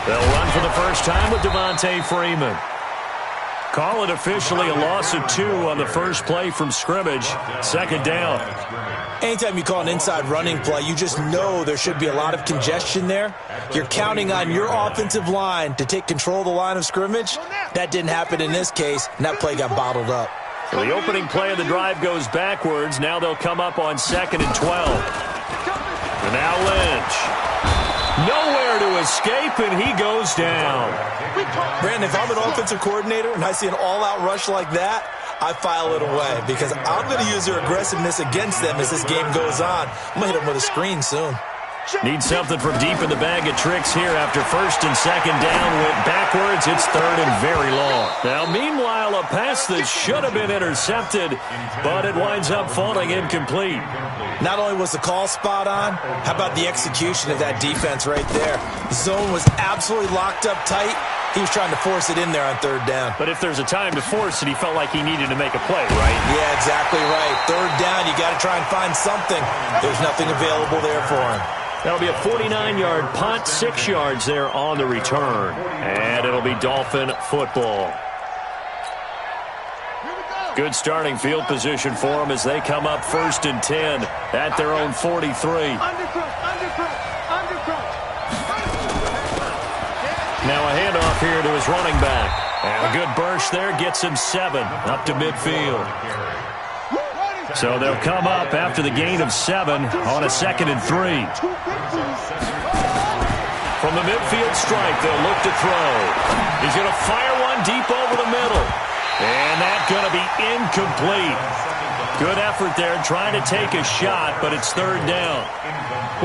They'll run for the first time with Devontae Freeman. Call it officially a loss of 2 on the first play from scrimmage. Second down. Anytime you call an inside running play, you just know there should be a lot of congestion there. You're counting on your offensive line to take control of the line of scrimmage. That didn't happen in this case, and that play got bottled up. So the opening play of the drive goes backwards. Now they'll come up on 2nd and 12. And now Lynch. Nowhere to escape, and he goes down. Brandon, if I'm an offensive coordinator and I see an all-out rush like that, I file it away because I'm going to use their aggressiveness against them as this game goes on. I'm going to hit them with a screen soon. Need something from deep in the bag of tricks here after 1st and 2nd down. Went backwards. It's 3rd and very long. Now, meanwhile, a pass that should have been intercepted, but it winds up falling incomplete. Not only was the call spot on, how about the execution of that defense right there? The zone was absolutely locked up tight. He was trying to force it in there on 3rd down. But if there's a time to force it, he felt like he needed to make a play, right? Yeah, exactly right. 3rd down, you got to try and find something. There's nothing available there for him. That'll be a 49-yard punt, 6 yards there on the return. And it'll be Dolphin football. Good starting field position for them as they come up 1st and 10 at their own 43. Now a handoff here to his running back. And a good burst there gets him 7 up to midfield. So they'll come up after the gain of 7 on a 2nd and 3. From the midfield stripe, they'll look to throw. He's going to fire one deep over the middle. And that's going to be incomplete. Good effort there trying to take a shot, but it's 3rd down.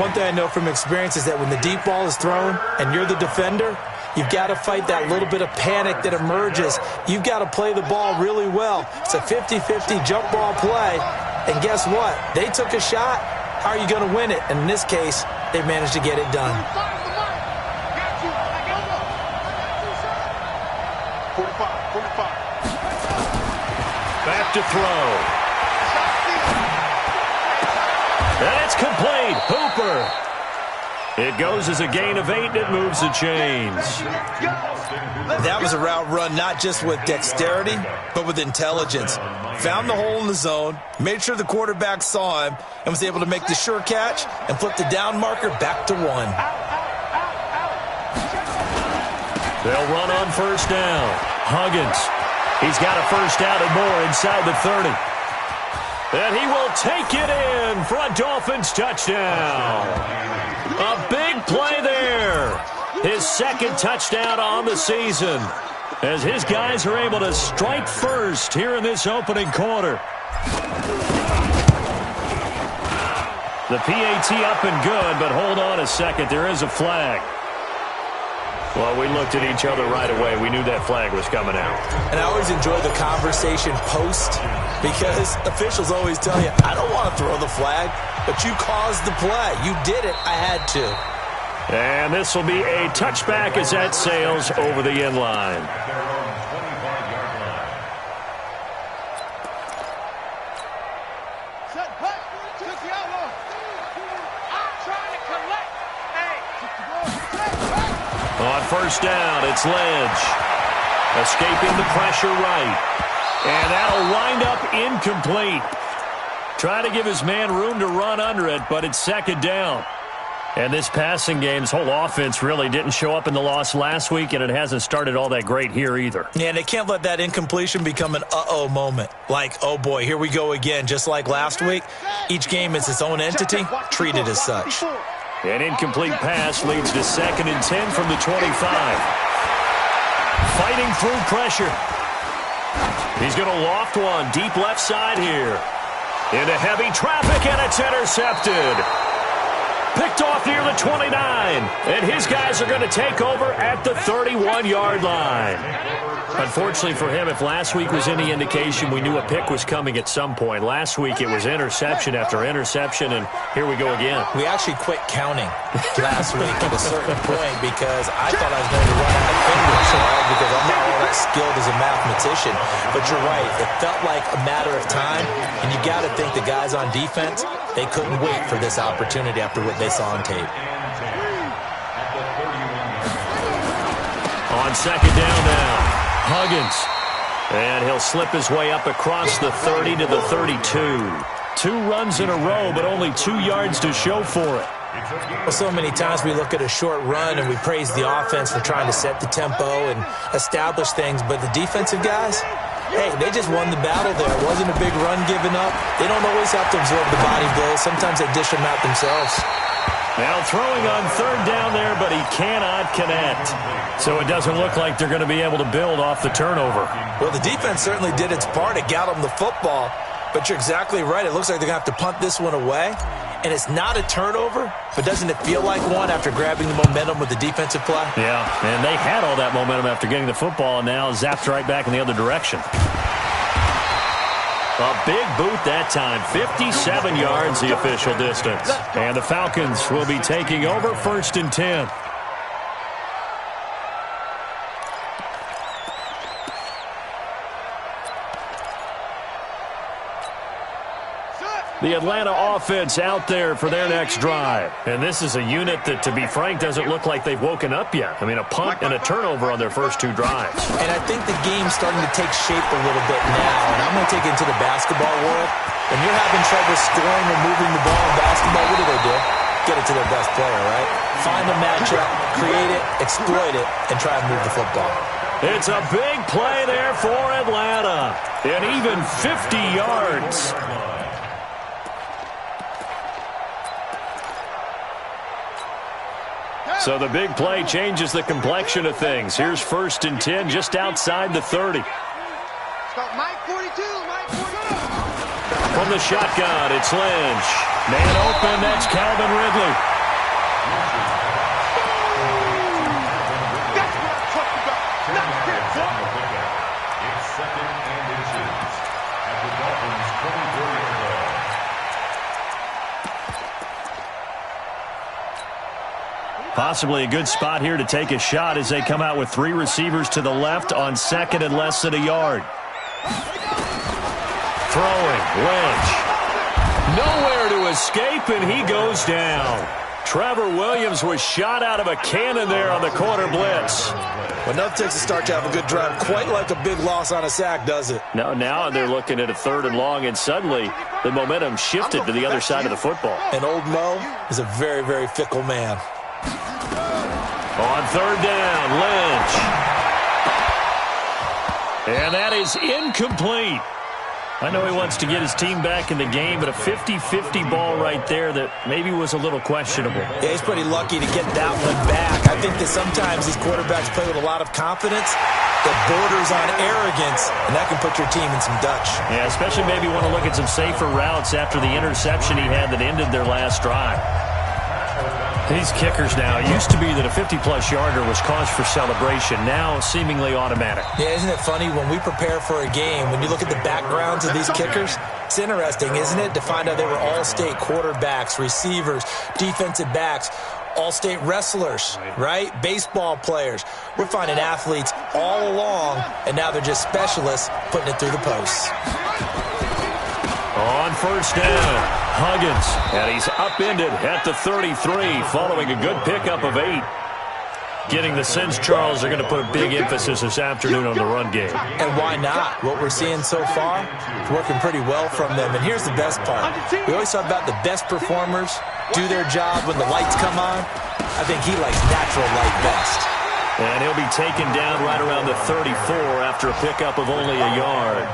One thing I know from experience is that when the deep ball is thrown and you're the defender, you've got to fight that little bit of panic that emerges. You've got to play the ball really well. It's a 50-50 jump ball play. And guess what? They took a shot. How are you going to win it? And in this case, they managed to get it done. Back to throw. And it's complete. Hooper. It goes as a gain of 8, and it moves the chains. That was a route run not just with dexterity, but with intelligence. Found the hole in the zone, made sure the quarterback saw him, and was able to make the sure catch and flip the down marker back to 1. They'll run on 1st down. Huggins. He's got a 1st down and more inside the 30. And he will take it in for a Dolphins touchdown. A big play there. His 2nd touchdown on the season as his guys are able to strike first here in this opening quarter. The PAT up and good, but hold on a second. There is a flag. Well, we looked at each other right away. We knew that flag was coming out. And I always enjoy the conversation post because officials always tell you, I don't want to throw the flag, but you caused the play. You did it. I had to. And this will be a touchback as that sails over the end line. On 1st down, it's Lynch. Escaping the pressure right. And that'll wind up incomplete. Trying to give his man room to run under it, but it's 2nd down. And this passing game's whole offense really didn't show up in the loss last week, and it hasn't started all that great here either. Yeah, and they can't let that incompletion become an uh-oh moment. Like, oh boy, here we go again. Just like last week, each game is its own entity, treated as such. An incomplete pass leads to 2nd and 10 from the 25. Fighting through pressure. He's going to loft one deep left side here. Into heavy traffic, and it's intercepted. Picked off near the 29, and his guys are going to take over at the 31-yard line. Unfortunately for him, if last week was any indication, we knew a pick was coming at some point. Last week it was interception after interception, and here we go again. We actually quit counting last week at a certain point because I thought I was going to run out of fingers, because I'm not all that skilled as a mathematician. But you're right. It felt like a matter of time. And you got to think the guys on defense, they couldn't wait for this opportunity after what they saw on tape. On second down now, Huggins. And he'll slip his way up across the 30 to the 32. 2 runs in a row, but only 2 yards to show for it. Well, so many times we look at a short run and we praise the offense for trying to set the tempo and establish things, but the defensive guys, hey, they just won the battle there. It wasn't a big run given up. They don't always have to absorb the body blows. Sometimes they dish them out themselves. Now throwing on third down there, but he cannot connect. So it doesn't look like they're going to be able to build off the turnover. Well, the defense certainly did its part. It got them the football. But you're exactly right. It looks like they're going to have to punt this one away. And it's not a turnover, but doesn't it feel like one after grabbing the momentum with the defensive play? Yeah, and they had all that momentum after getting the football, and now zapped right back in the other direction. A big boot that time, 57 yards the official distance. And the Falcons will be taking over 1st and 10. The Atlanta offense out there for their next drive. And this is a unit that, to be frank, doesn't look like they've woken up yet. I mean, a punt and a turnover on their first 2 drives. And I think the game's starting to take shape a little bit now. And I'm going to take it into the basketball world. When you're having trouble scoring or moving the ball in basketball, what do? Get it to their best player, right? Find a matchup, create it, exploit it, and try and move the football. It's a big play there for Atlanta. And even 50 yards. So the big play changes the complexion of things. Here's 1st and 10 just outside the 30. Mike 42, Mike 42. From the shotgun, it's Lynch. Man open, that's Calvin Ridley. That's what I'm talking about. Not here, It's 2nd and inches at the Dolphins' 23-yard line. Possibly a good spot here to take a shot as they come out with 3 receivers to the left on 2nd and less than a yard. Throwing, Lynch. Nowhere to escape, and he goes down. Trevor Williams was shot out of a cannon there on the corner blitz. Well, enough takes to start to have a good drive. Quite like a big loss on a sack, does it? Now they're looking at a 3rd and long, and suddenly the momentum shifted to the other side of the football. And old Mo is a very, very fickle man. On 3rd down, Lynch. And that is incomplete. I know he wants to get his team back in the game, but a 50-50 ball right there that maybe was a little questionable. Yeah, he's pretty lucky to get that one back. I think that sometimes these quarterbacks play with a lot of confidence that borders on arrogance, and that can put your team in some Dutch. Yeah, especially maybe want to look at some safer routes after the interception he had that ended their last drive. These kickers now, it used to be that a 50-plus yarder was cause for celebration. Now, seemingly automatic. Yeah, isn't it funny? When we prepare for a game, when you look at the backgrounds of these kickers, it's interesting, isn't it, to find out they were all-state quarterbacks, receivers, defensive backs, all-state wrestlers, right? Baseball players. We're finding athletes all along, and now they're just specialists putting it through the posts. On 1st down, Huggins, and he's upended at the 33 following a good pickup of 8. Getting the sense Charles are going to put a big emphasis this afternoon on the run game. And why not? What we're seeing so far is working pretty well from them. And here's the best part. We always talk about the best performers do their job when the lights come on. I think he likes natural light best. And he'll be taken down right around the 34 after a pickup of only a yard.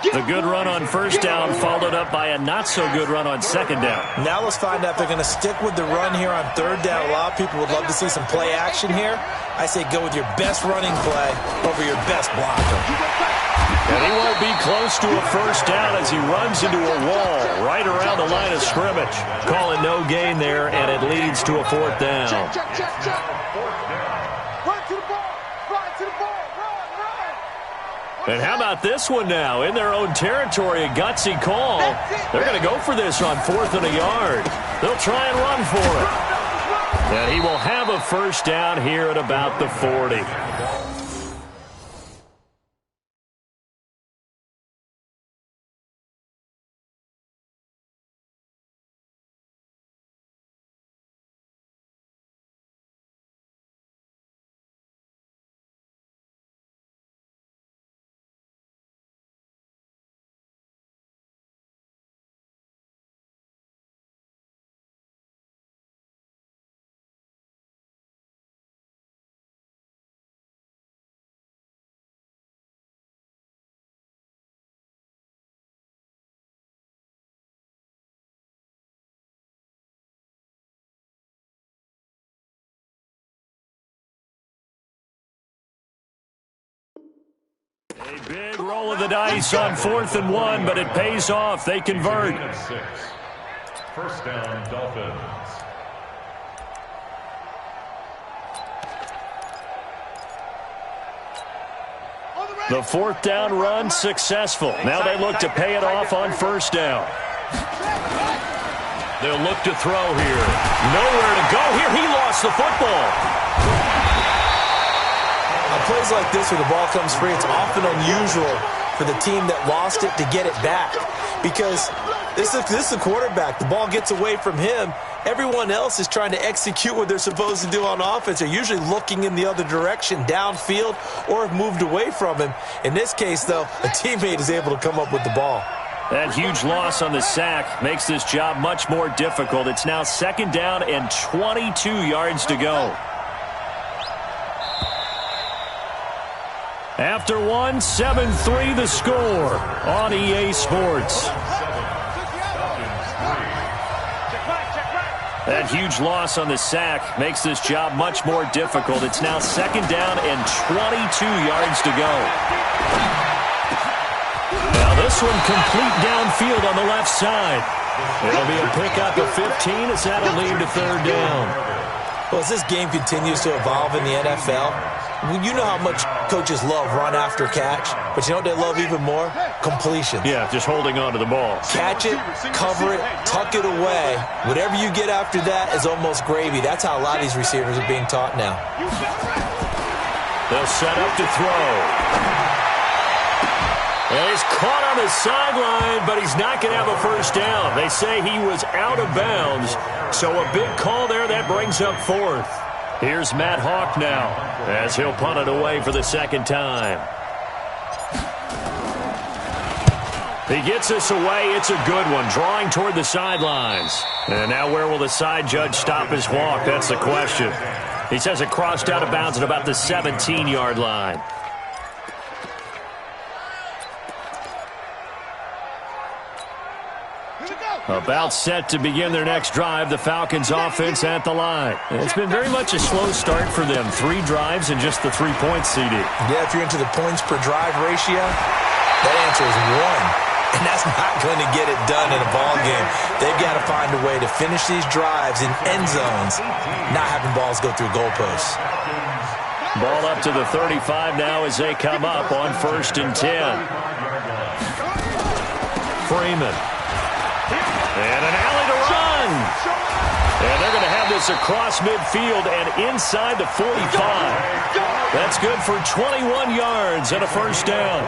The good run on 1st down followed up by a not-so-good run on 2nd down. Now let's find out if they're going to stick with the run here on 3rd down. A lot of people would love to see some play action here. I say go with your best running play over your best blocker. And he won't be close to a 1st down as he runs into a wall right around the line of scrimmage. Call it no gain there, and it leads to a 4th down. Check. Run to the ball. Run to the ball. And how about this one now? In their own territory, a gutsy call. They're going to go for this on 4th and a yard. They'll try and run for it. And he will have a 1st down here at about the 40. A big roll of the dice on 4th and 1, but it pays off. They convert. First down, Dolphins. The 4th down run successful. Now they look to pay it off on 1st down. They'll look to throw here. Nowhere to go here. He lost the football. On plays like this where the ball comes free, it's often unusual for the team that lost it to get it back. Because this is a quarterback. The ball gets away from him. Everyone else is trying to execute what they're supposed to do on offense. They're usually looking in the other direction, downfield, or have moved away from him. In this case, though, a teammate is able to come up with the ball. That huge loss on the sack makes this job much more difficult. It's now 2nd down and 22 yards to go. After 1, 7-3 the score on EA Sports. That huge loss on the sack makes this job much more difficult. It's now 2nd down and 22 yards to go. Now this one complete downfield on the left side. It'll be a pickup of 15 as that'll lead to 3rd down. Well, as this game continues to evolve in the NFL, you know how much coaches love run after catch, but you know what they love even more? Completion. Yeah, just holding on to the ball. Catch it, cover it, tuck it away. Whatever you get after that is almost gravy. That's how a lot of these receivers are being taught now. They'll set up to throw. And he's caught on the sideline, but he's not going to have a 1st down. They say he was out of bounds, so a big call there that brings up 4th. Here's Matt Hawk now as he'll punt it away for the 2nd time. He gets this away. It's a good one, drawing toward the sidelines. And now where will the side judge stop his walk? That's the question. He says it crossed out of bounds at about the 17-yard line. About set to begin their next drive, the Falcons offense at the line. It's been very much a slow start for them. 3 drives and just the 3 points, CD. Yeah, if you're into the points per drive ratio, that answer is 1. And that's not going to get it done in a ball game. They've got to find a way to finish these drives in end zones, not having balls go through goalposts. Ball up to the 35 now as they come up on 1st and 10. Freeman. And an alley to run. And they're going to have this across midfield and inside the 45. That's good for 21 yards and a 1st down.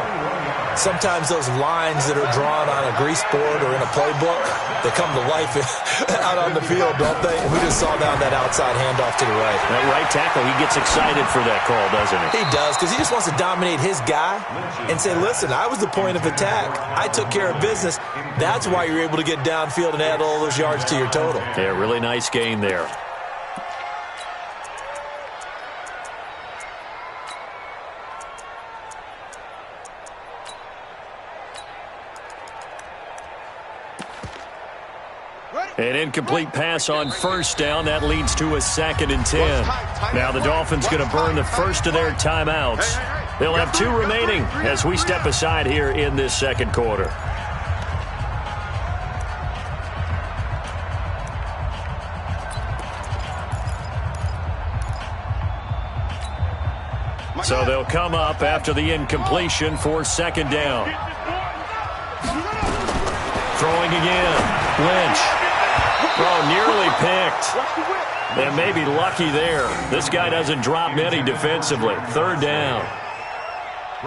Sometimes those lines that are drawn on a grease board or in a playbook, they come to life out on the field, don't they? We just saw down that outside handoff to the right. That right tackle, he gets excited for that call, doesn't he? He does, because he just wants to dominate his guy and say, listen, I was the point of attack. I took care of business. That's why you're able to get downfield and add all those yards to your total. Yeah, really nice gain there. An incomplete pass on 1st down. That leads to a 2nd and 10. Now the Dolphins going to burn the first of their timeouts. They'll have 2 remaining as we step aside here in this 2nd quarter. So they'll come up after the incompletion for 2nd down. Throwing again. Lynch. Oh, nearly picked. And maybe lucky there. This guy doesn't drop many defensively. 3rd down.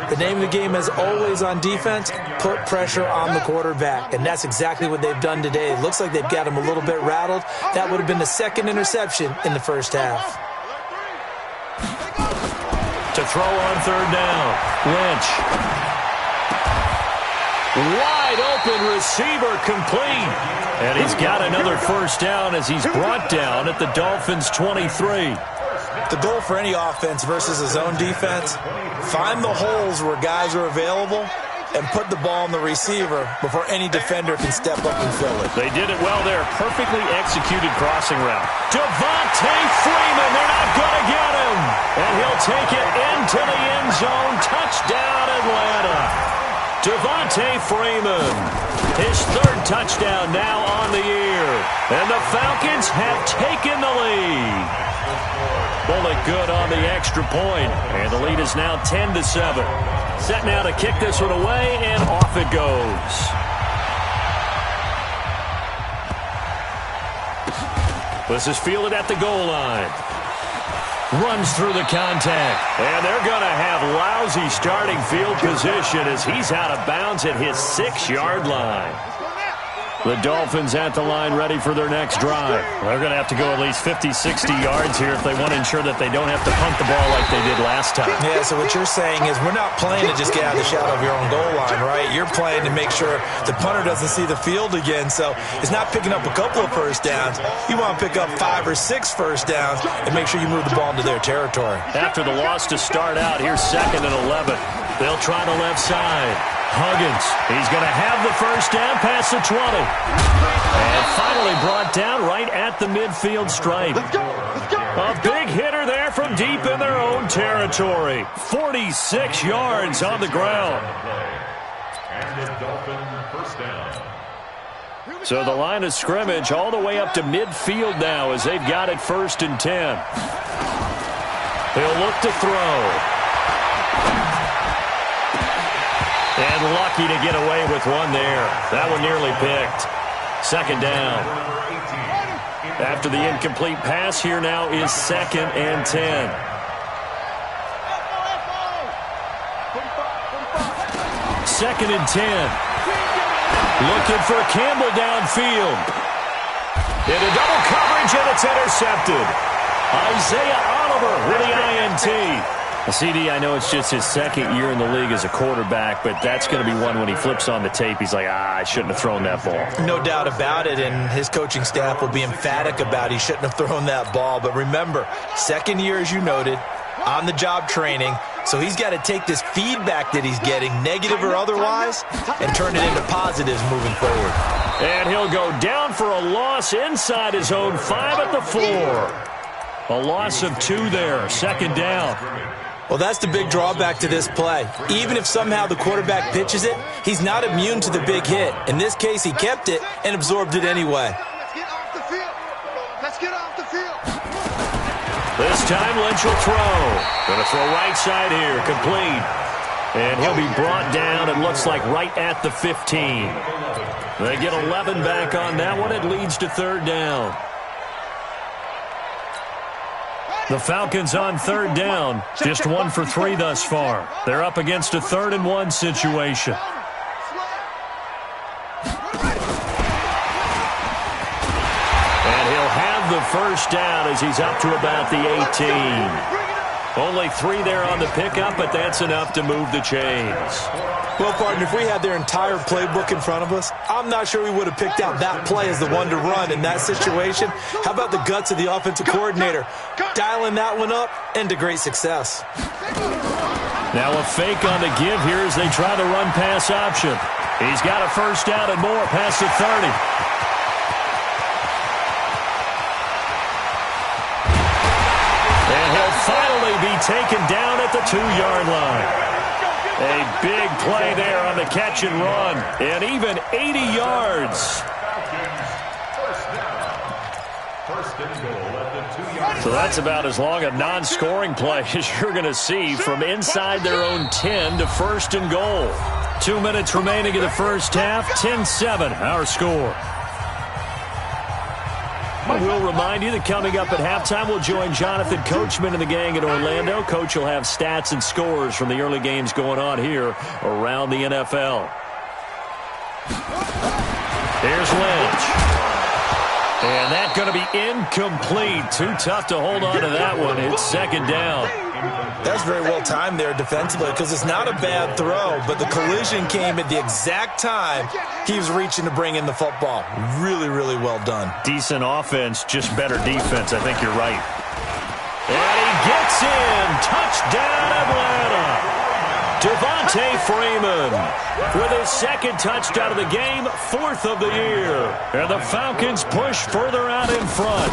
The name of the game is always on defense, put pressure on the quarterback. And that's exactly what they've done today. It looks like they've got him a little bit rattled. That would have been the 2nd interception in the 1st half. To throw on 3rd down. Lynch. Wide open receiver complete. And he's got another 1st down as he's brought down at the Dolphins' 23. The goal for any offense versus a zone defense, find the holes where guys are available and put the ball on the receiver before any defender can step up and fill it. They did it well there. Perfectly executed crossing route. Devonta Freeman, they're not going to get him. And he'll take it into the end zone. Touchdown, Atlanta. Devonta Freeman, his third touchdown now on the year. And the Falcons have taken the lead. Bullock good on the extra point, and the lead is now 10-7. Set now to kick this one away, and off it goes. This is fielded at the goal line. Runs through the contact, and they're going to have lousy starting field position as he's out of bounds at his 6-yard line. The Dolphins at the line ready for their next drive. They're going to have to go at least 50, 60 yards here if they want to ensure that they don't have to punt the ball like they did last time. Yeah, so what you're saying is we're not playing to just get out of the shadow of your own goal line, right? You're playing to make sure the punter doesn't see the field again. So it's not picking up a couple of first downs. You want to pick up 5 or 6 first downs and make sure you move the ball into their territory. After the loss to start out, here's 2nd and 11. They'll try the left side. Huggins, he's going to have the first down past the 20. And finally brought down right at the midfield stripe. A big hitter there from deep in their own territory. 46 yards on the ground. And the Dolphin first down. So the line of scrimmage all the way up to midfield now as they've got it 1st and 10. He'll look to throw. And lucky to get away with one there. That one nearly picked. 2nd down. After the incomplete pass, here now is 2nd and 10. Second and 10. Looking for Campbell downfield. Into double coverage, and it's intercepted. Isaiah Oliver with the INT. CD, I know it's just his 2nd year in the league as a quarterback, but that's going to be one when he flips on the tape, he's like, I shouldn't have thrown that ball. No doubt about it, and his coaching staff will be emphatic about he shouldn't have thrown that ball. But remember, 2nd year, as you noted, on-the-job training, so he's got to take this feedback that he's getting, negative or otherwise, and turn it into positives moving forward. And he'll go down for a loss inside his own 5 at the 4. A loss of 2 there, 2nd down. Well, that's the big drawback to this play. Even if somehow the quarterback pitches it, he's not immune to the big hit. In this case, he kept it and absorbed it anyway. Let's get off the field. Let's get off the field. This time, Lynch will throw. Going to throw right side here, complete. And he'll be brought down, it looks like right at the 15. They get 11 back on that one. It leads to 3rd down. The Falcons on 3rd down, just 1 for 3 thus far. They're up against a 3rd and 1 situation. And he'll have the first down as he's up to about the 18. Only 3 there on the pickup, but that's enough to move the chains. Well, partner, if we had their entire playbook in front of us, I'm not sure we would have picked out that play as the one to run in that situation. How about the guts of the offensive coordinator? Dialing that one up into great success. Now a fake on the give here as they try the run-pass option. He's got a first down and more past the 30. And he'll finally be taken down at the 2-yard line. A big play there on the catch and run. And even 80 yards. So that's about as long a non-scoring play as you're going to see from inside their own 10 to 1st and goal. 2 minutes remaining in the first half. 10-7, our score. We'll remind you that coming up at halftime, we'll join Jonathan Coachman and the gang in Orlando. Coach will have stats and scores from the early games going on here around the NFL. Here's Lynch. And that's going to be incomplete. Too tough to hold on to that one. It's 2nd down. That's very well timed there defensively because it's not a bad throw, but the collision came at the exact time he was reaching to bring in the football. Really, really well done. Decent offense, just better defense. I think you're right. And he gets in. Touchdown, Atlanta. Devontae Freeman with his second touchdown of the game, 4th of the year. And the Falcons push further out in front.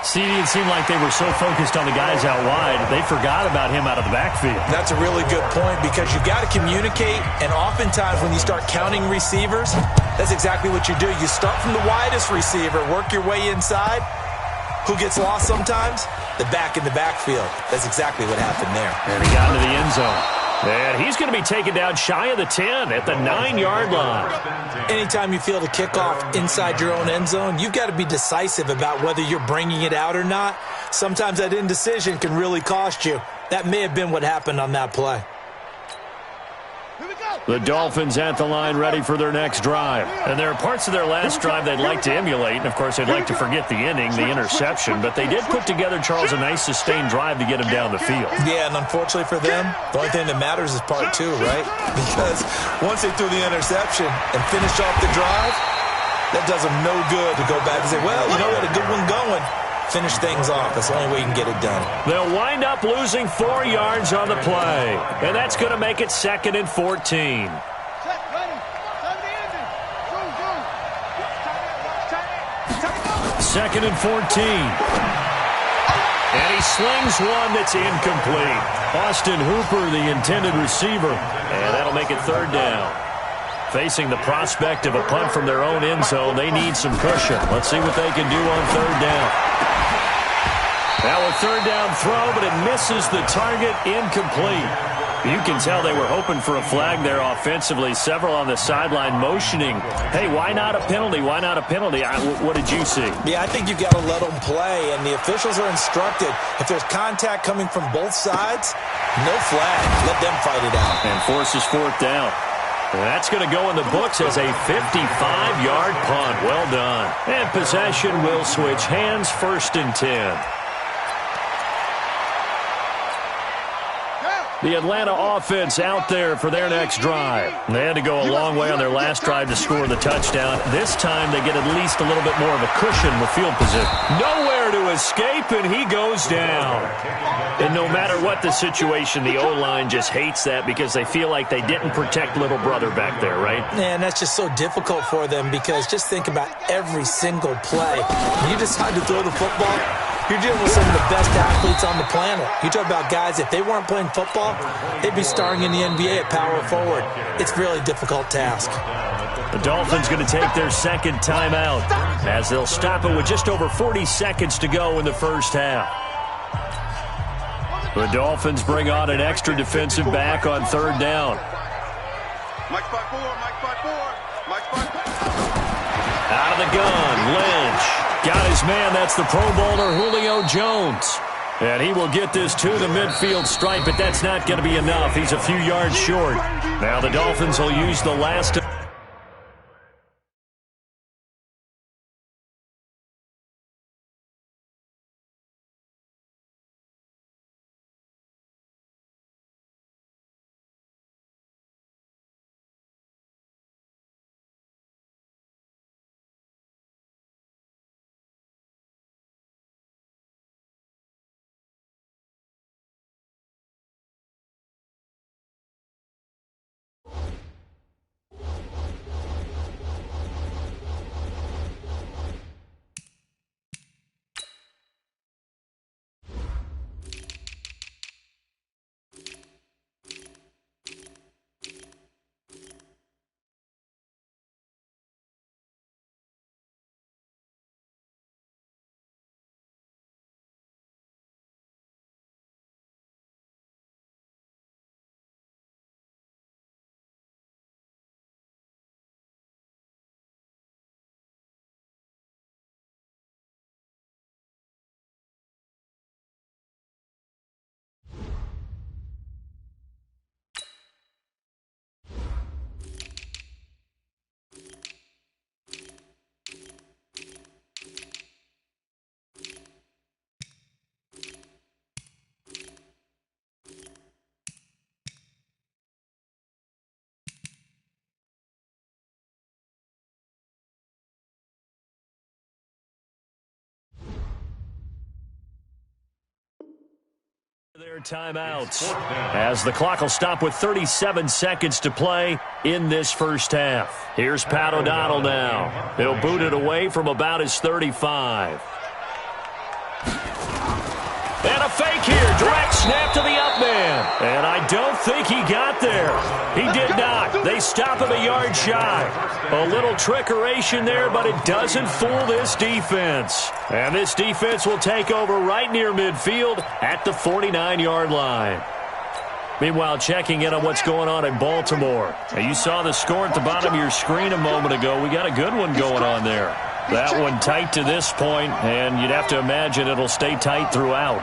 CD, it seemed like they were so focused on the guys out wide, they forgot about him out of the backfield. That's a really good point because you got to communicate, and oftentimes when you start counting receivers, that's exactly what you do. You start from the widest receiver, work your way inside. Who gets lost sometimes? The back in the backfield. That's exactly what happened there. And he got into the end zone. And he's going to be taken down shy of the 10 at the 9-yard line. Anytime you feel the kickoff inside your own end zone, you've got to be decisive about whether you're bringing it out or not. Sometimes that indecision can really cost you. That may have been what happened on that play. The Dolphins at the line ready for their next drive. And there are parts of their last drive they'd like to emulate. And, of course, they'd like to forget the inning, the interception. But they did put together, Charles, a nice sustained drive to get him down the field. Yeah, and unfortunately for them, the only thing that matters is part 2, right? Because once they threw the interception and finished off the drive, that does them no good to go back and say, well, you know what, a good one going. Finish things off. That's the only way you can get it done. They'll wind up losing 4 yards on the play. And that's going to make it 2nd and 14. Second and 14. And he slings one that's incomplete. Austin Hooper, the intended receiver. And that'll make it 3rd down. Facing the prospect of a punt from their own end zone, they need some cushion. Let's see what they can do on 3rd down. Now a 3rd down throw, but it misses the target, incomplete. You can tell they were hoping for a flag there offensively. Several on the sideline motioning, hey, why not a penalty? Why not a penalty? What did you see? Yeah, I think you've got to let them play, and the officials are instructed. If there's contact coming from both sides, no flag. Let them fight it out. And forces 4th down. That's going to go in the books as a 55-yard punt. Well done. And possession will switch hands, 1st and 10. The Atlanta offense out there for their next drive. They had to go a long way on their last drive to score the touchdown. This time they get at least a little bit more of a cushion with field position. Nowhere to escape, and he goes down. And no matter what the situation, the O-line just hates that because they feel like they didn't protect little brother back there, right? Man, that's just so difficult for them because just think about every single play. When you decide to throw the football, you're dealing with some of the best athletes on the planet. You talk about guys, if they weren't playing football, they'd be starring in the NBA at power forward. It's a really difficult task. The Dolphins going to take their 2nd timeout as they'll stop it with just over 40 seconds to go in the first half. The Dolphins bring on an extra defensive back on 3rd down. Out of the gun, Lynch. Got his man, that's the Pro Bowler Julio Jones. And he will get this to the midfield stripe, but that's not going to be enough. He's a few yards short. Now the Dolphins will use the last... Their timeouts as the clock will stop with 37 seconds to play in this first half. Here's Pat O'Donnell now. He'll boot it away from about his 35. And a fake here. Direct snap to the up man. And I don't think he got there. He did not. They stop him a yard shy. A little trickeration there, but it doesn't fool this defense. And this defense will take over right near midfield at the 49-yard line. Meanwhile, checking in on what's going on in Baltimore. Now, you saw the score at the bottom of your screen a moment ago. We got a good one going on there. That one tight to this point, and you'd have to imagine it'll stay tight throughout.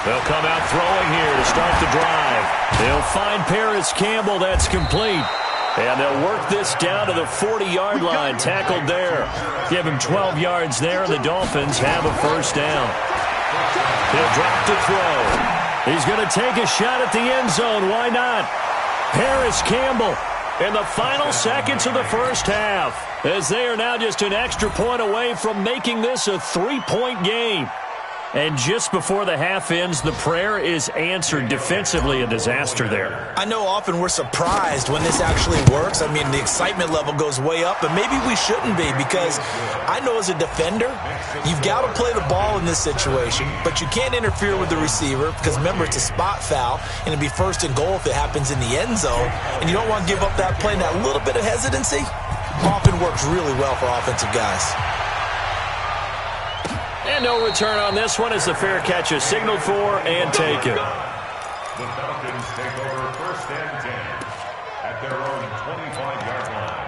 They'll come out throwing here to start the drive. They'll find Paris Campbell. That's complete. And they'll work this down to the 40-yard line, tackled there. Give him 12 yards there, and the Dolphins have a first down. He'll drop to throw. He's going to take a shot at the end zone. Why not? Paris Campbell in the final seconds of the first half, as they are now just an extra point away from making this a 3-point game. And just before the half ends, the prayer is answered. Defensively, a disaster there. I know often we're surprised when this actually works. I mean, the excitement level goes way up, but maybe we shouldn't be, because I know as a defender, you've got to play the ball in this situation, but you can't interfere with the receiver because, remember, it's a spot foul, and it'll be first and goal if it happens in the end zone, and you don't want to give up that play. And that little bit of hesitancy often works really well for offensive guys. And no return on this one as the fair catch is signaled for and taken. The Falcons take over first and 10 at their own 25-yard line.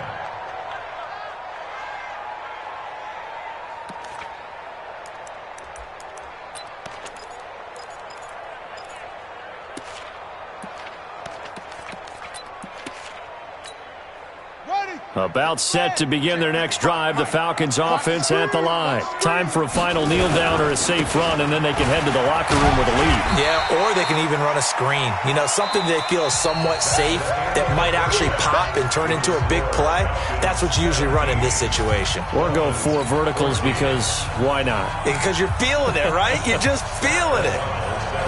About set to begin their next drive, the Falcons offense at the line. Time for a final kneel down or a safe run, and then they can head to the locker room with a lead. Yeah, or they can even run a screen. You know, something they feel is somewhat safe that might actually pop and turn into a big play. That's what you usually run in this situation. Or go 4 verticals, because why not? Because you're feeling it, right? You're just feeling it.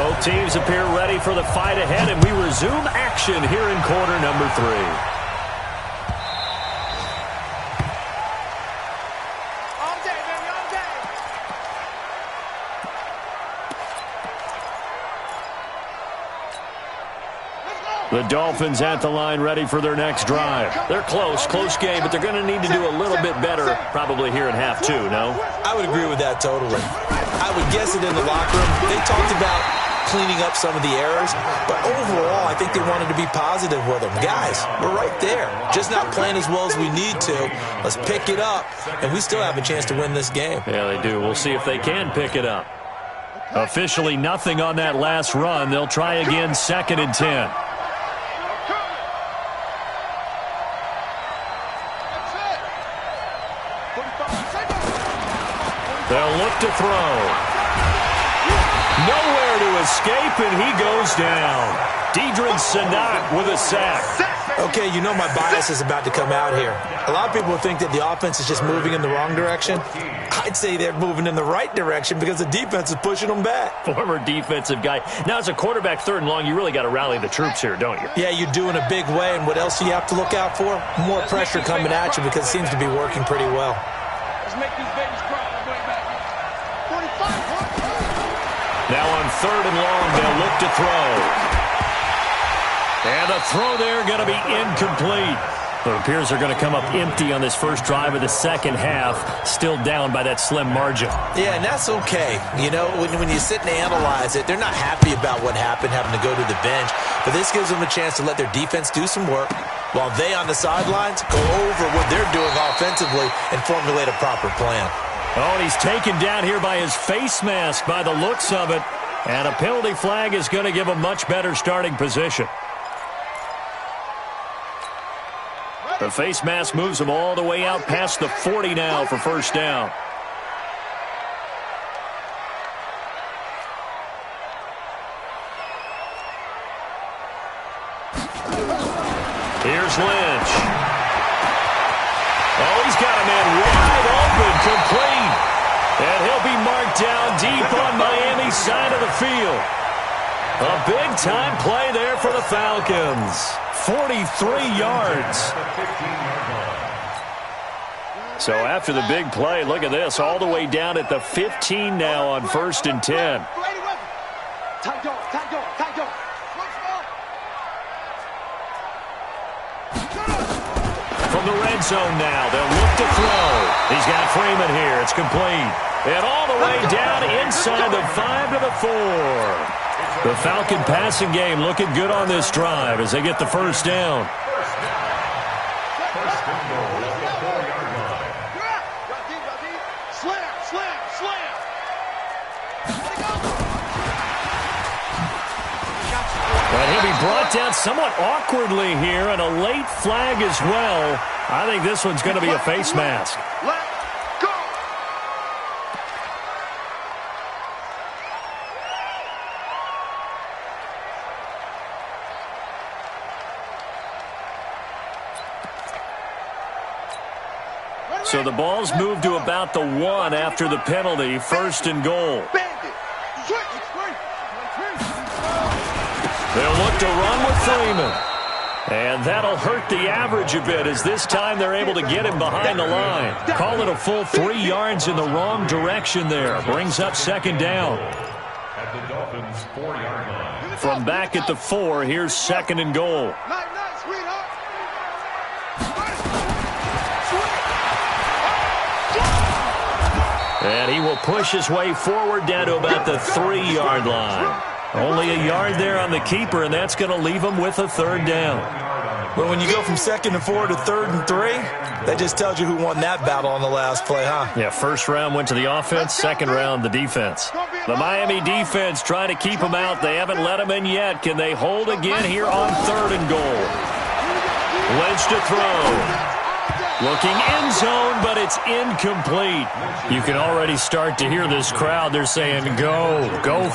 Both teams appear ready for the fight ahead, and we resume action here in quarter number 3. The Dolphins at the line ready for their next drive. They're close game, but they're going to need to do a little bit better probably here in half 2, no? I would agree with that totally. I would guess it in the locker room. They talked about cleaning up some of the errors, but overall I think they wanted to be positive with them. Guys, we're right there. Just not playing as well as we need to. Let's pick it up, and we still have a chance to win this game. Yeah, they do. We'll see if they can pick it up. Officially nothing on that last run. They'll try again, 2nd and 10. They'll look to throw. Nowhere to escape, and he goes down. Deidre Sanat with a sack. Okay, you know my bias is about to come out here. A lot of people think that the offense is just moving in the wrong direction. I'd say they're moving in the right direction because the defense is pushing them back. Former defensive guy. Now, as a quarterback, 3rd and long, you really got to rally the troops here, don't you? Yeah, you do in a big way, and what else do you have to look out for? More pressure coming at you because it seems to be working pretty well. Let's make these babies cry on the way back. 45. Now on 3rd and long, they'll look to throw. And the throw there going to be incomplete. It appears they're going to come up empty on this first drive of the second half, still down by that slim margin. Yeah, and that's okay. You know, when you sit and analyze it, they're not happy about what happened, having to go to the bench. But this gives them a chance to let their defense do some work while they on the sidelines go over what they're doing offensively and formulate a proper plan. Oh, and he's taken down here by his face mask by the looks of it. And a penalty flag is going to give a much better starting position. The face mask moves him all the way out past the 40 now for first down. Here's Lynch. Oh, he's got a man wide open, complete. And he'll be marked down deep on Miami's side of the field. A big-time play there for the Falcons. 43 yards. So after the big play, look at this, all the way down at the 15 now on 1st and 10. From the red zone now, they'll look to throw. He's got Freeman here. It's complete. And all the way down inside the 5 to the 4. The Falcon passing game looking good on this drive as they get the first down. And he'll be brought down somewhat awkwardly here, and a late flag as well. I think this one's going to be a face mask. So the ball's moved to about the 1 after the penalty, 1st and goal. They'll look to run with Freeman. And that'll hurt the average a bit as this time they're able to get him behind the line. Call it a full 3 yards in the wrong direction there. Brings up 2nd down. At the Dolphins' 4-yard line. From back at the 4, here's 2nd and goal. And he will push his way forward down to about the 3-yard line. Only a yard there on the keeper, and that's going to leave him with a 3rd down. Well, when you go from 2nd and 4 to 3rd and 3, that just tells you who won that battle on the last play, huh? Yeah, 1st round went to the offense, 2nd round the defense. The Miami defense trying to keep him out. They haven't let him in yet. Can they hold again here on 3rd and goal? Lynch to throw. Looking end zone, but it's incomplete. You can already start to hear this crowd. They're saying, go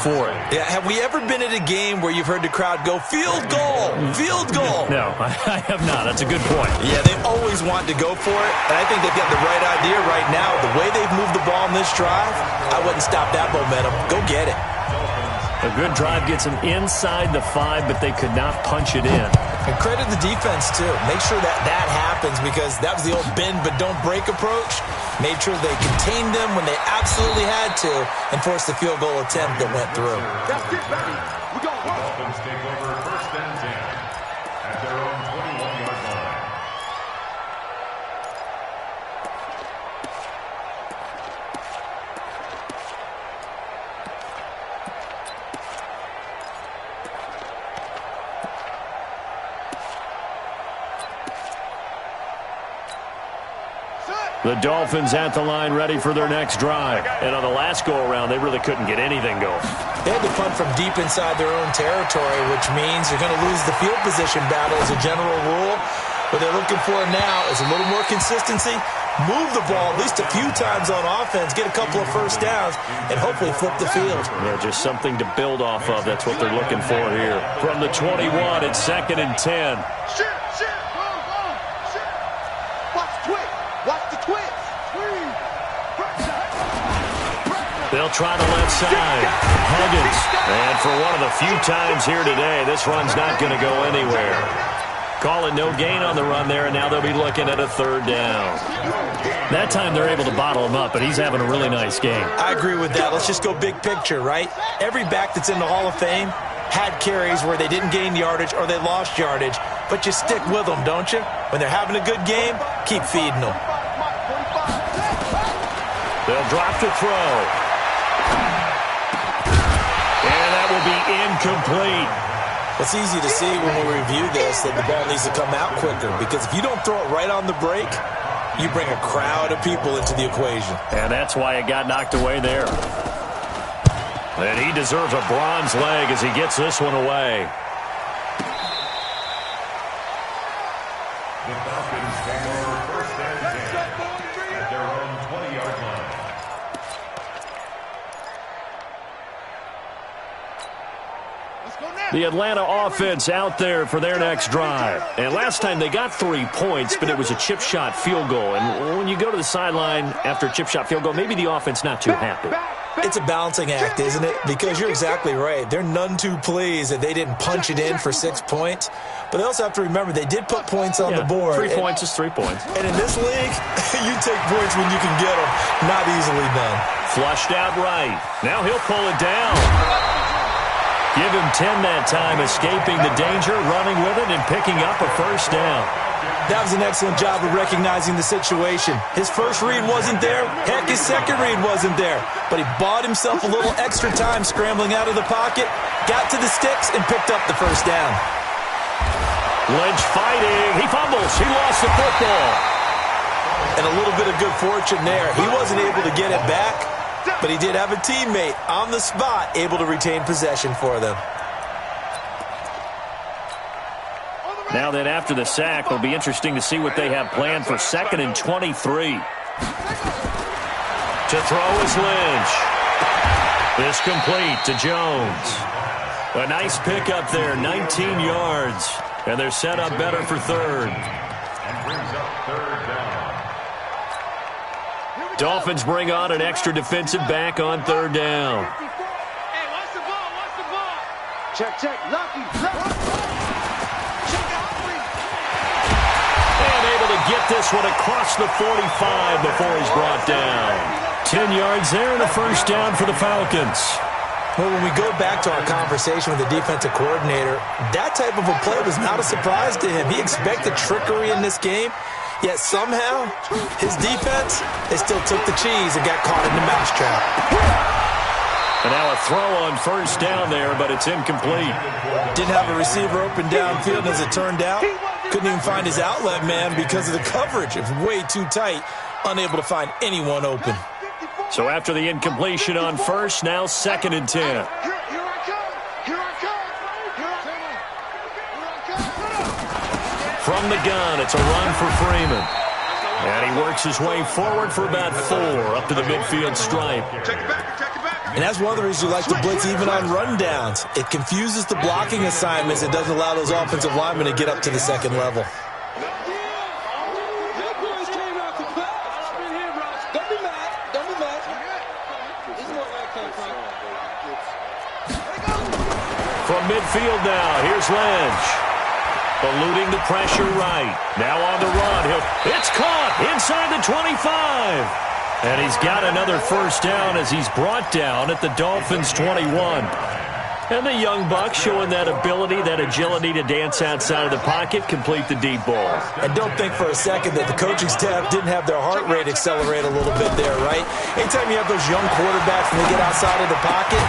for it. Yeah, have we ever been at a game where you've heard the crowd go, field goal, field goal? No, I have not. That's a good point. Yeah, they always want to go for it, and I think they've got the right idea right now. The way they've moved the ball in this drive, I wouldn't stop that momentum. Go get it. A good drive gets them inside the 5, but they could not punch it in. And credit the defense, too. Make sure that happens because that was the old bend but don't break approach. Made sure they contained them when they absolutely had to and forced the field goal attempt that went through. That's it, baby. We got The Dolphins take over 1st and 10 at their own 21-yard line. The Dolphins at the line ready for their next drive. And on the last go-around, they really couldn't get anything going. They had to punt from deep inside their own territory, which means you're going to lose the field position battle as a general rule. What they're looking for now is a little more consistency, move the ball at least a few times on offense, get a couple of 1st downs, and hopefully flip the field. Yeah, just something to build off of. That's what they're looking for here. From the 21, it's 2nd and 10. Shit, go, shit. Watch the twist. Watch the twist. They'll try the left side. Huggins. And for one of the few times here today, this run's not going to go anywhere. Call it no gain on the run there, and now they'll be looking at a 3rd down. That time they're able to bottle him up, but he's having a really nice game. I agree with that. Let's just go big picture, right? Every back that's in the Hall of Fame had carries where they didn't gain yardage or they lost yardage, but you stick with them, don't you? When they're having a good game, keep feeding them. They'll drop to throw. And that will be incomplete. It's easy to see when we review this that the ball needs to come out quicker because if you don't throw it right on the break, you bring a crowd of people into the equation. And that's why it got knocked away there. And he deserves a bronze leg as he gets this one away. The Falcons take over 1st and 10 at their own 20-yard line. The Atlanta offense out there for their next drive. And last time they got 3 points, but it was a chip shot field goal. And when you go to the sideline after a chip shot field goal, maybe the offense not too happy. It's a balancing act, isn't it? Because you're exactly right. They're none too pleased that they didn't punch it in for 6 points. But they also have to remember they did put points on the board. 3 points is 3 points. And in this league, you take points when you can get them. Not easily done. Flushed out right. Now he'll pull it down. Give him 10 that time, escaping the danger, running with it, and picking up a first down. That was an excellent job of recognizing the situation. His first read wasn't there. Heck, his second read wasn't there. But he bought himself a little extra time scrambling out of the pocket, got to the sticks, and picked up the first down. Lynch fighting. He fumbles. He lost the football. And a little bit of good fortune there. He wasn't able to get it back, but he did have a teammate on the spot able to retain possession for them. Now then, after the sack, it'll be interesting to see what they have planned for 2nd and 23. To throw is Lynch. This complete to Jones. A nice pickup there, 19 yards. And they're set up better for 3rd. And brings up 3rd down. Dolphins bring on an extra defensive back on 3rd down. Hey, watch the ball, watch the ball. Check, Lucky. And able to get this one across the 45 before he's brought down. 10 yards there and a first down for the Falcons. Well, when we go back to our conversation with the defensive coordinator, that type of a play was not a surprise to him. He expected trickery in this game, yet somehow his defense, they still took the cheese and got caught in the mousetrap. And now a throw on first down there, but it's incomplete. Didn't have a receiver open downfield, as it turned out. Couldn't even find his outlet man because of the coverage. It was way too tight, unable to find anyone open. So after the incompletion on first, now 2nd and 10. Here I come. From the gun, it's a run for Freeman. And he works his way forward for about 4 up to the midfield stripe. Take it back. And that's one of the reasons you like to blitz even on rundowns. It confuses the blocking assignments. It doesn't allow those offensive linemen to get up to the second level. From midfield now, here's Lynch. Eluding the pressure right. Now on the run. It's caught inside the 25. And he's got another first down as he's brought down at the Dolphins' 21. And the young buck showing that ability, that agility to dance outside of the pocket, complete the deep ball. And don't think for a second that the coaching staff didn't have their heart rate accelerate a little bit there, right? Anytime you have those young quarterbacks and they get outside of the pocket,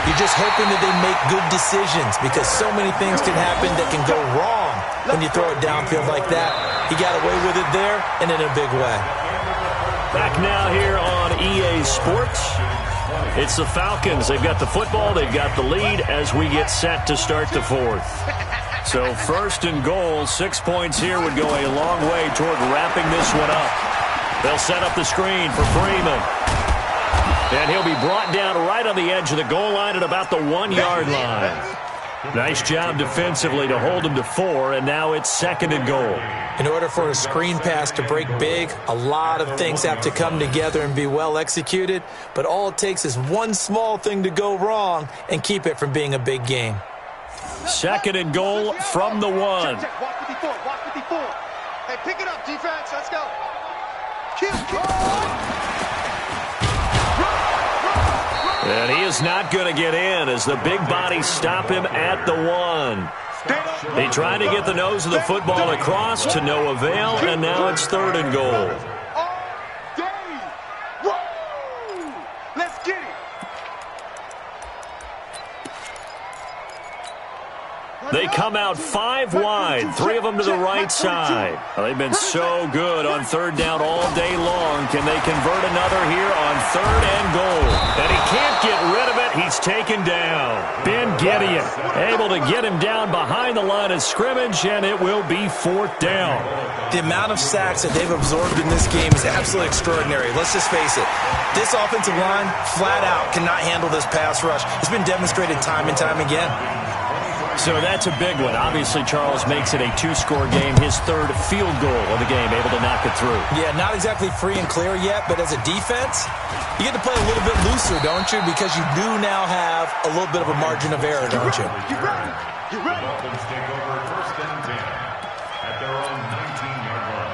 you're just hoping that they make good decisions because so many things can happen that can go wrong when you throw it downfield like that. He got away with it there and in a big way. Back now here on EA Sports. It's the Falcons. They've got the football. They've got the lead as we get set to start the 4th. So 1st and goal, 6 points here would go a long way toward wrapping this one up. They'll set up the screen for Freeman. And he'll be brought down right on the edge of the goal line at about the 1-yard line. Nice job defensively to hold him to 4, and now it's 2nd and goal. In order for a screen pass to break big, a lot of things have to come together and be well executed, but all it takes is one small thing to go wrong and keep it from being a big game. 2nd and goal from the 1. Walk 54. Hey, pick it up, defense. Let's go. And he is not going to get in as the big bodies stop him at the 1. He tried to get the nose of the football across to no avail, and now it's 3rd and goal. Let's get it. They come out 5 wide, 3 of them to the right side. Well, they've been so good on 3rd down all day long. Can they convert another here on 3rd and goal? And he can't get rid of it. He's taken down. Ben Gideon able to get him down behind the line of scrimmage, and it will be 4th down. The amount of sacks that they've absorbed in this game is absolutely extraordinary. Let's just face it. This offensive line, flat out, cannot handle this pass rush. It's been demonstrated time and time again. So that's a big one. Obviously, Charles makes it a two-score game, his third field goal of the game, able to knock it through. Yeah, not exactly free and clear yet, but as a defense, you get to play a little bit looser, don't you? Because you do now have a little bit of a margin of error, don't you? Get ready. Get ready. Dolphins take over first and 10 at their own 19-yard line.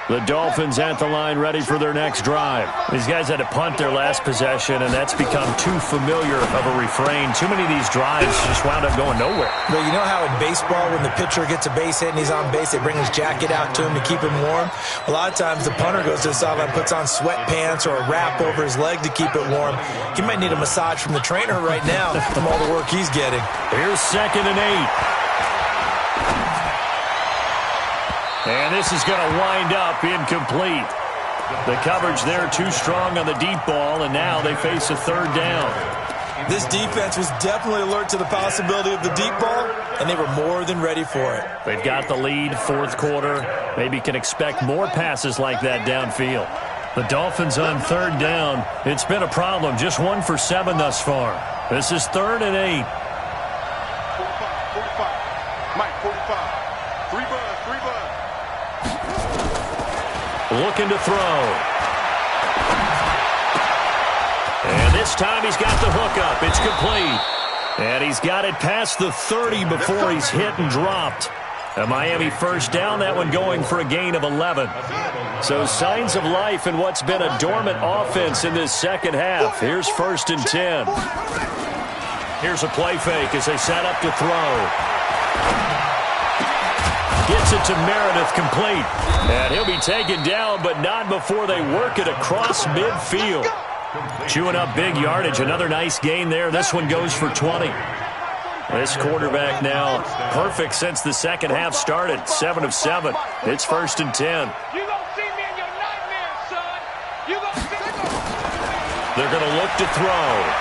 The Dolphins at the line ready for their next drive. These guys had to punt their last possession, and that's become too familiar of a refrain. Too many of these drives just wound up going nowhere. But you know how in baseball, when the pitcher gets a base hit and he's on base, they bring his jacket out to him to keep him warm? A lot of times the punter goes to the sideline, puts on sweatpants or a wrap over his leg to keep it warm. He might need a massage from the trainer right now from all the work he's getting. Here's 2nd and 8. And this is going to wind up incomplete. The coverage there too strong on the deep ball, and now they face a 3rd down. This defense was definitely alert to the possibility of the deep ball, and they were more than ready for it. They've got the lead, 4th quarter. Maybe can expect more passes like that downfield. The Dolphins on 3rd down. It's been a problem. Just 1 for 7 thus far. This is 3rd and 8. 45. Mike, 45. 3 bud. Looking to throw. And this time he's got the hook up. It's complete. And he's got it past the 30 before he's hit and dropped. A Miami 1st down, that one going for a gain of 11. So signs of life in what's been a dormant offense in this second half. Here's 1st and 10. Here's a play fake as they set up to throw. Gets it to Meredith, complete. And he'll be taken down, but not before they work it across midfield. Chewing up big yardage. Another nice gain there. This one goes for 20. This quarterback now perfect since the second half started. 7 of 7. It's 1st and 10. You gonna see me in your nightmares, son. You gonna see me. They're going to look to throw.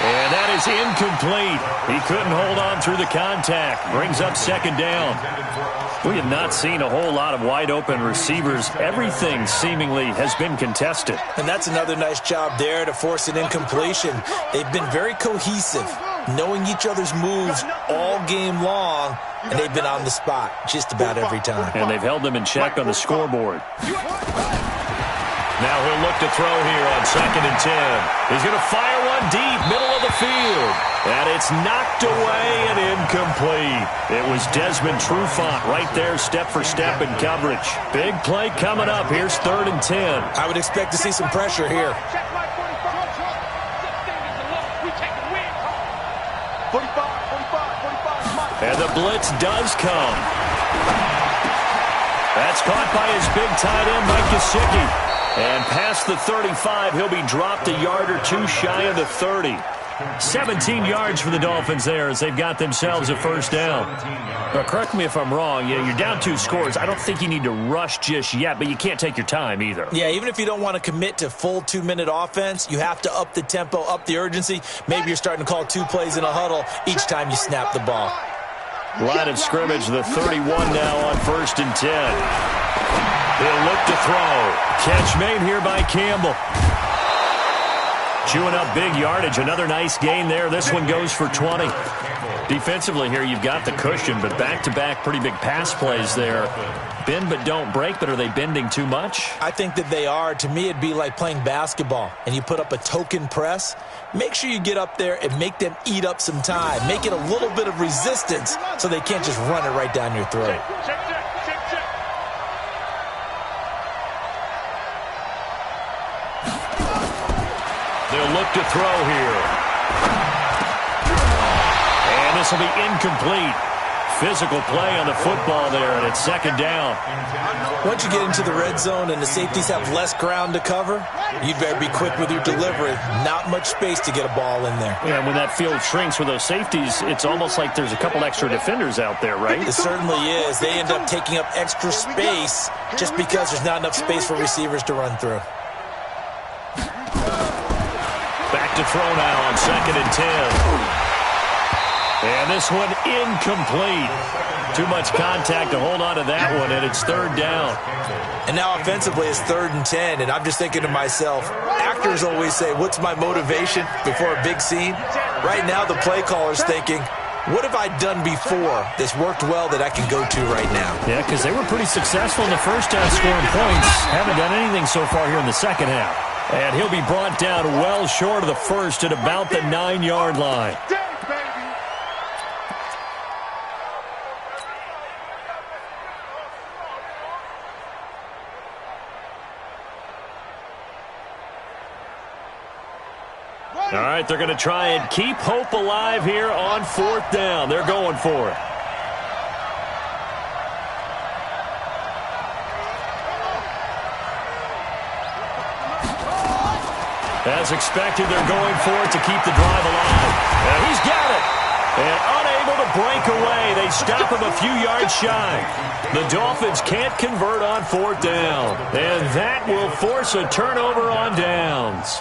And that is incomplete. He couldn't hold on through the contact. Brings up 2nd down. We have not seen a whole lot of wide-open receivers. Everything seemingly has been contested. And that's another nice job there to force an incompletion. They've been very cohesive, knowing each other's moves all game long, and they've been on the spot just about every time. And they've held them in check on the scoreboard. Now he'll look to throw here on 2nd and 10. He's going to fire one deep, middle of the field. And it's knocked away and incomplete. It was Desmond Trufant right there, step for step in coverage. Big play coming up. Here's 3rd and 10. I would expect to see some pressure here. Check my 45. This thing is a look. We take a win. 45. And the blitz does come. That's caught by his big tight end, Mike Gesicki. And past the 35, he'll be dropped a yard or two shy of the 30. 17 yards for the Dolphins there as they've got themselves a 1st down. Now, correct me if I'm wrong. Yeah, you're down 2 scores. I don't think you need to rush just yet, but you can't take your time either. Yeah, even if you don't want to commit to full 2-minute offense, you have to up the tempo, up the urgency. Maybe you're starting to call 2 plays in a huddle each time you snap the ball. Line of scrimmage, the 31 now on 1st and 10. He'll look to throw. Catch made here by Campbell. Chewing up big yardage. Another nice gain there. This one goes for 20. Defensively here, you've got the cushion, but back-to-back pretty big pass plays there. Bend but don't break, but are they bending too much? I think that they are. To me, it'd be like playing basketball, and you put up a token press. Make sure you get up there and make them eat up some time. Make it a little bit of resistance so they can't just run it right down your throat. Check. They'll look to throw here. And this will be incomplete. Physical play on the football there, and it's 2nd down. Once you get into the red zone and the safeties have less ground to cover, you better be quick with your delivery. Not much space to get a ball in there. Yeah, when that field shrinks with those safeties, it's almost like there's a couple extra defenders out there, right? It certainly is. They end up taking up extra space just because there's not enough space for receivers to run through. Back to throw now on 2nd and 10. And this one incomplete. Too much contact to hold on to that one, and it's third down. And now offensively it's 3rd and 10, and I'm just thinking to myself, actors always say, what's my motivation before a big scene? Right now the play caller's thinking, what have I done before that's worked well that I can go to right now? Yeah, because they were pretty successful in the first half scoring points. Haven't done anything so far here in the second half. And he'll be brought down well short of the first at about the 9-yard line. All right, they're going to try and keep hope alive here on 4th down. They're going for it. As expected, they're going for it to keep the drive alive. And he's got it. And unable to break away. They stop him a few yards shy. The Dolphins can't convert on 4th down. And that will force a turnover on downs.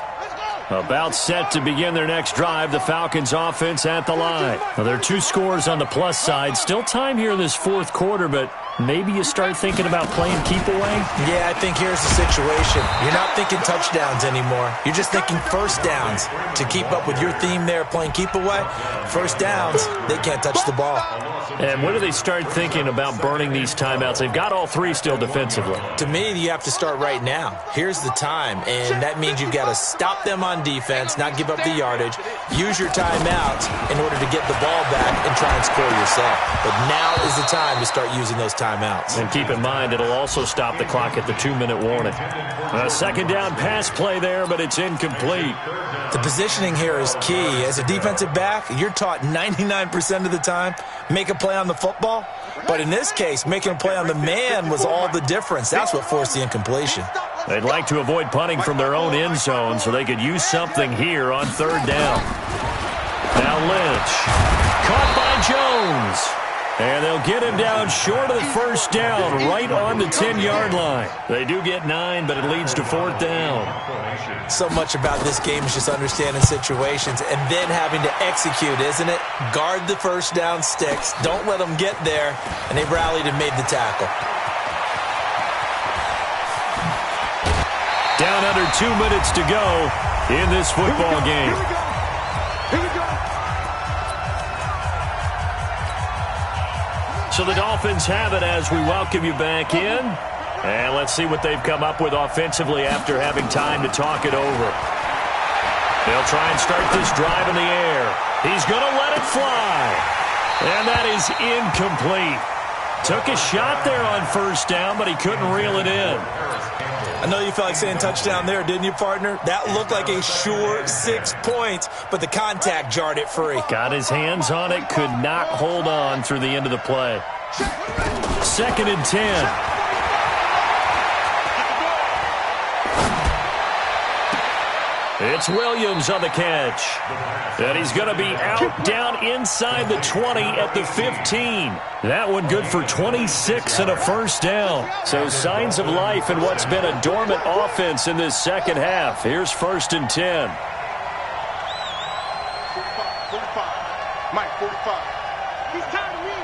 About set to begin their next drive, the Falcons offense at the line. Now, there are 2 scores on the plus side. Still time here in this 4th quarter, but maybe you start thinking about playing keep away? Yeah, I think here's the situation. You're not thinking touchdowns anymore. You're just thinking first downs. To keep up with your theme there, playing keep away, first downs, they can't touch the ball. And when do they start thinking about burning these timeouts? They've got all 3 still defensively. To me, you have to start right now. Here's the time, and that means you've got to stop them on defense, not give up the yardage, use your timeouts in order to get the ball back and try and score yourself. But now is the time to start using those timeouts. And keep in mind, it'll also stop the clock at the 2-minute warning. A 2nd down pass play there, but it's incomplete. The positioning here is key. As a defensive back, you're taught 99% of the time, make a play on the football. But in this case, making a play on the man was all the difference. That's what forced the incompletion. They'd like to avoid punting from their own end zone so they could use something here on 3rd down. Now Lynch. Caught by Jones. And they'll get him down short of the first down, right on the 10-yard line. They do get 9, but it leads to 4th down. So much about this game is just understanding situations and then having to execute, isn't it? Guard the first down sticks. Don't let them get there. And they rallied and made the tackle. Down under 2 minutes to go in this football game. Here we go. So the Dolphins have it as we welcome you back in. And let's see what they've come up with offensively after having time to talk it over. They'll try and start this drive in the air. He's going to let it fly. And that is incomplete. Took a shot there on first down, but he couldn't reel it in. I know you felt like saying touchdown there, didn't you, partner? That looked like a sure 6 points, but the contact jarred it free. Got his hands on it, could not hold on through the end of the play. 2nd and 10. It's Williams on the catch. And he's going to be out down inside the 20 at the 15. That one good for 26 and a first down. So signs of life in what's been a dormant offense in this second half. Here's 1st and 10. 45. Mike, 45. He's tired of me.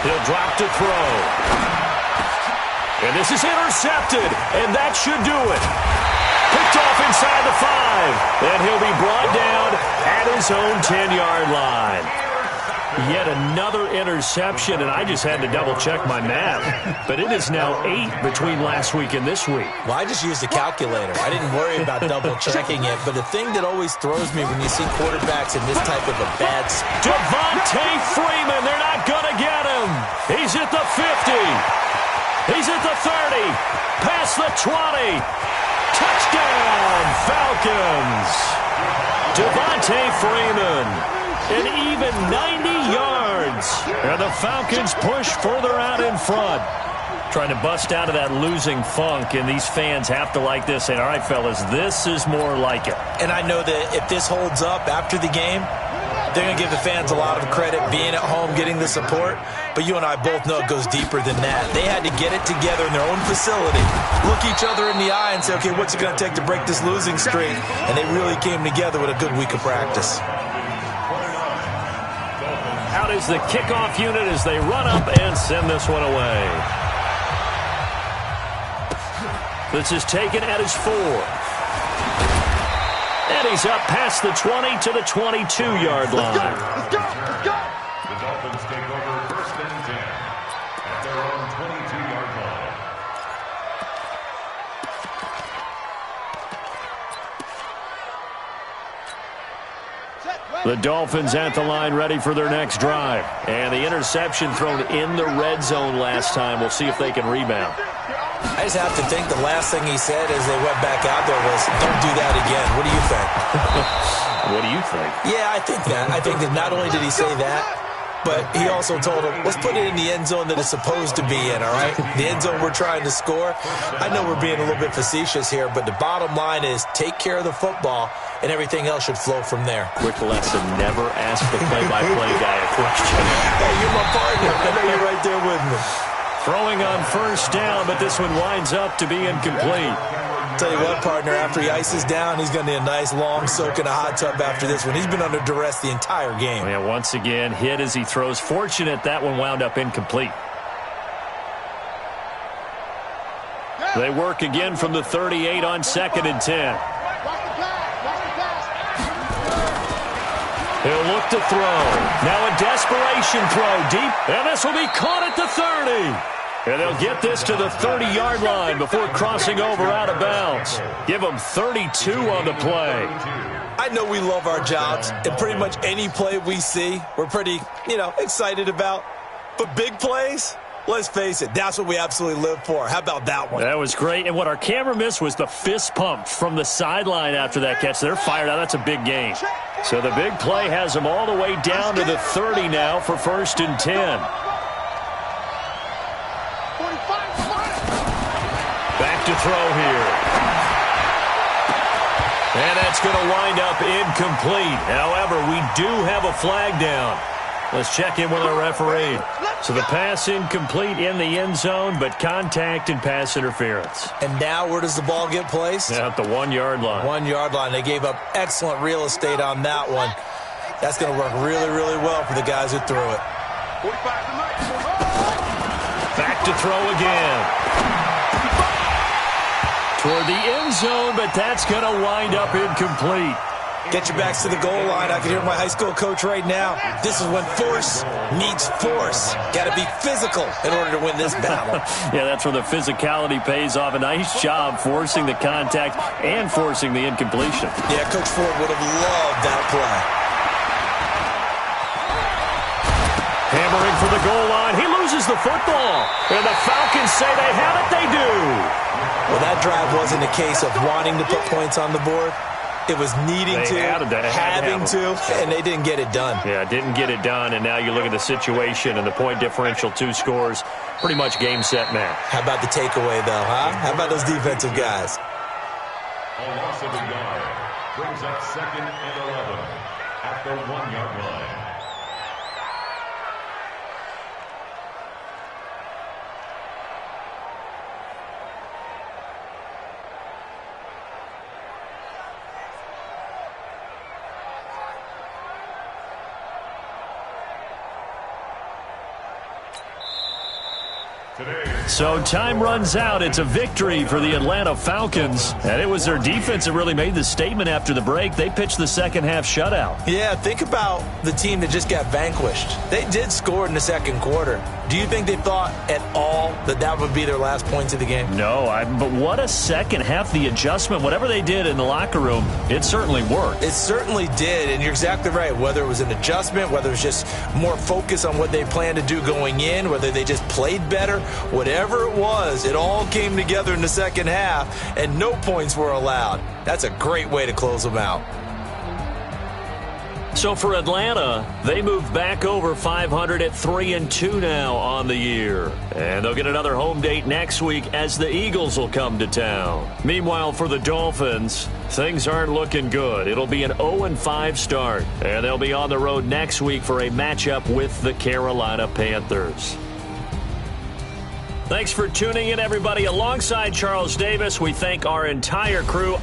He'll drop to throw. And this is intercepted. And that should do it. Picked off inside the 5. And he'll be brought down at his own 10-yard line. Yet another interception, and I just had to double-check my math. But it is now 8 between last week and this week. Well, I just used a calculator. I didn't worry about double-checking it. But the thing that always throws me when you see quarterbacks in this type of a bad spot. Devontae Freeman, they're not going to get him. He's at the 50. He's at the 30. Past the 20. Touchdown, Falcons. Devontae Freeman, an even 90 yards. And the Falcons push further out in front. Trying to bust out of that losing funk, and these fans have to like this. Saying, all right, fellas, this is more like it. And I know that if this holds up after the game, they're going to give the fans a lot of credit being at home, getting the support. But you and I both know it goes deeper than that. They had to get it together in their own facility, look each other in the eye and say, okay, what's it going to take to break this losing streak? And they really came together with a good week of practice. Out is the kickoff unit as they run up and send this one away. This is taken at his 4. And he's up past the 20 to the 22-yard line. Let's go. Let's go. The Dolphins take over first and 10 at their own 22-yard line. The Dolphins at the line ready for their next drive. And the interception thrown in the red zone last time. We'll see if they can rebound. I just have to think the last thing he said as they went back out there was, don't do that again. What do you think? What do you think? Yeah, I think that. I think that not only did he say that, but he also told him, let's put it in the end zone that it's supposed to be in, all right? The end zone we're trying to score. I know we're being a little bit facetious here, but the bottom line is take care of the football, and everything else should flow from there. Quick lesson, never ask the play-by-play guy a question. Hey, you're my partner. I know you're right there with me. Throwing on first down, but this one winds up to be incomplete. Tell you what, partner, after he ices down, he's going to need a nice long soak in a hot tub after this one. He's been under duress the entire game. Yeah, once again, hit as he throws. Fortunate that one wound up incomplete. They work again from the 38 on 2nd and 10. He'll look to throw. Now a desperation throw deep, and this will be caught at the 30. And they'll get this to the 30-yard line before crossing over out of bounds. Give them 32 on the play. I know we love our jobs, and pretty much any play we see, we're pretty, excited about. But big plays, let's face it, that's what we absolutely live for. How about that one? That was great. And what our camera missed was the fist pump from the sideline after that catch. They're fired out. That's a big gain. So the big play has them all the way down to the 30 now for 1st and 10. Back to throw here. And that's going to wind up incomplete. However, we do have a flag down. Let's check in with our referee. So the pass incomplete in the end zone, but contact and pass interference. And now where does the ball get placed? At the 1-yard line. 1-yard line. They gave up excellent real estate on that one. That's going to work really, really well for the guys who threw it. Back to throw again. Toward the end zone, but that's going to wind up incomplete. Get your backs to the goal line. I can hear my high school coach right now. This is when force meets force. Got to be physical in order to win this battle. Yeah, that's where the physicality pays off. A nice job forcing the contact and forcing the incompletion. Yeah, Coach Ford would have loved that play. Hammering for the goal line. He loses the football. And the Falcons say they have it. They do. Well, that drive wasn't a case of wanting to put points on the board. It was needing having to, and they didn't get it done. Yeah, didn't get it done, and now you look at the situation and the point differential, 2 scores, pretty much game, set, match. How about the takeaway, though, huh? How about those defensive guys? A loss of a yard brings up 2nd and 11 at the 1-yard line. So time runs out. It's a victory for the Atlanta Falcons. And it was their defense that really made the statement after the break. They pitched the second-half shutout. Yeah, think about the team that just got vanquished. They did score in the second quarter. Do you think they thought at all that that would be their last points of the game? No, but what a second half. The adjustment, whatever they did in the locker room, it certainly worked. It certainly did, and you're exactly right. Whether it was an adjustment, whether it was just more focus on what they planned to do going in, whether they just played better, whatever it was, it all came together in the second half, and no points were allowed. That's a great way to close them out. So for Atlanta, they move back over 500 at 3-2 now on the year. And they'll get another home date next week as the Eagles will come to town. Meanwhile, for the Dolphins, things aren't looking good. It'll be an 0-5 start. And they'll be on the road next week for a matchup with the Carolina Panthers. Thanks for tuning in, everybody. Alongside Charles Davis, we thank our entire crew.